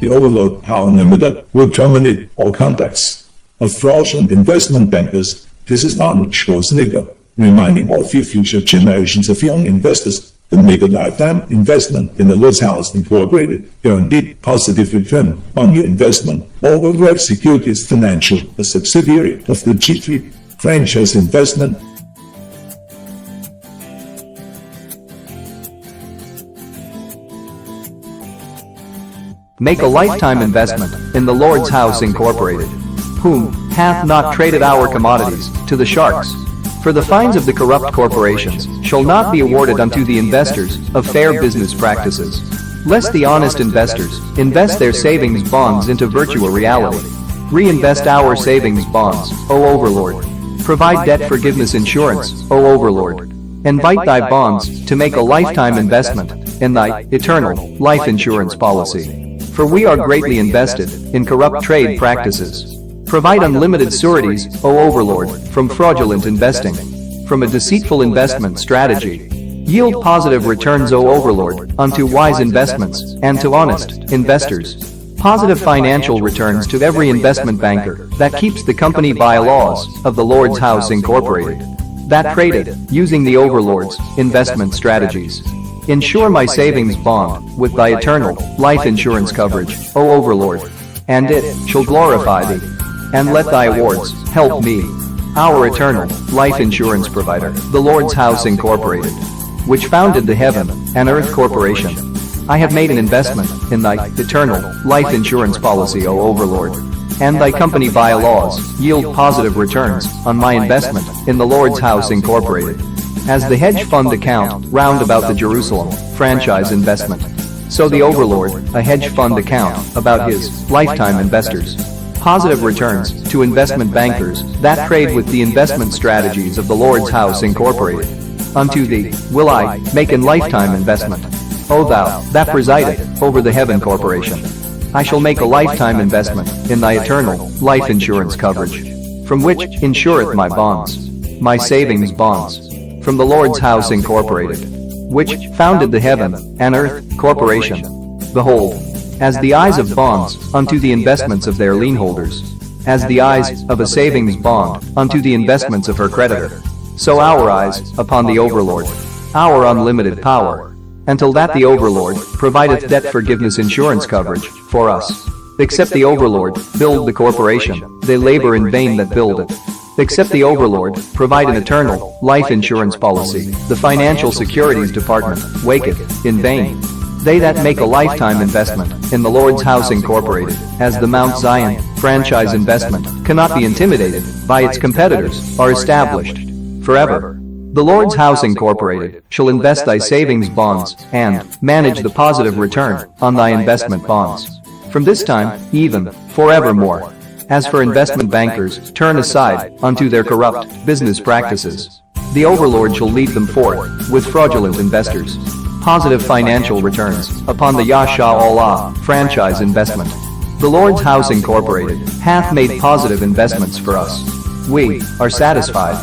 the Overlord Power Limited will terminate all contacts of fraudulent investment bankers. This is Arnold Schwarzenegger, reminding all future generations of young investors to make a lifetime investment in the Lord's House Incorporated, guaranteed positive return on your investment. Overlord Securities Financial, a subsidiary of the G3 Franchise Investment. Make a lifetime investment in the Lord's House Incorporated, whom hath not traded our commodities to the sharks. For the fines of the corrupt corporations shall not be awarded unto the investors of fair business practices, lest the honest investors invest their savings bonds into virtual reality. Reinvest our savings bonds, O Overlord. Provide debt forgiveness insurance, O Overlord. Invite thy bonds to make a lifetime investment in thy eternal life insurance policy. For we are greatly invested in corrupt trade practices. Provide unlimited sureties, O Overlord, from fraudulent investing, from a deceitful investment strategy. Yield positive returns, O Overlord, unto wise investments and to honest investors. Positive financial returns to every investment banker that keeps the company bylaws of the Lord's House Incorporated, that traded using the Overlord's investment strategies. Insure my savings bond with thy eternal life insurance coverage, O Overlord, and it shall glorify thee. And let thy awards help me, our eternal life insurance provider, the Lord's House Incorporated, which founded the Heaven and Earth Corporation. I have made an investment in thy eternal life insurance policy, O Overlord, and thy company bylaws yield positive returns on my investment in the Lord's House Incorporated. As the hedge fund account round about the Jerusalem franchise investment, so the Overlord a hedge fund account about his lifetime investors. Positive returns to investment bankers that trade with the investment strategies of the Lord's House Incorporated. Unto thee will I make an lifetime investment, O thou that presideth over the Heaven Corporation. I shall make a lifetime investment in thy eternal life insurance coverage, from which insureth my bonds, my savings bonds, from the Lord's House Incorporated, which founded the Heaven and Earth Corporation. Behold, as the eyes of bonds unto the investments of their lien holders, as the eyes of a savings bond unto the investments of her creditor, so our eyes upon the Overlord, our unlimited power, until that the Overlord provideth debt forgiveness insurance coverage for us. Except the Overlord build the corporation, they labor in vain that build it. Except the Overlord provide an eternal life insurance policy, the Financial Securities Department waketh in vain. They that make a lifetime investment in the Lord's House Incorporated, as the Mount Zion franchise investment cannot be intimidated by its competitors, are established forever. The Lord's House Incorporated shall invest thy savings bonds and manage the positive return on thy investment bonds. From this time, even forevermore. As for investment bankers, turn aside unto their corrupt business practices. The Overlord shall lead them forth with fraudulent investors. Positive financial returns upon the Yasha Allah franchise investment. The Lord's House Incorporated hath made positive investments for us. We are satisfied.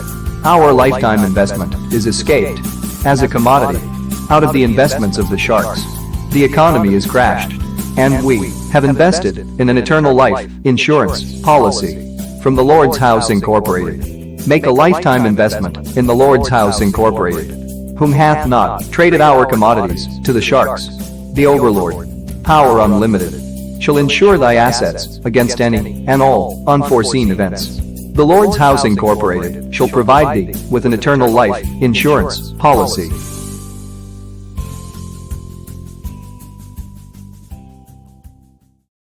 Our lifetime investment is escaped as a commodity out of the investments of the sharks. The economy is crashed, and we have invested in an eternal life insurance policy from the Lord's House Incorporated. Make a lifetime investment in the Lord's House Incorporated, whom hath not traded our commodities to the sharks. The Overlord, power unlimited, shall insure thy assets against any and all unforeseen events. The Lord's House Incorporated shall provide thee with an eternal life insurance policy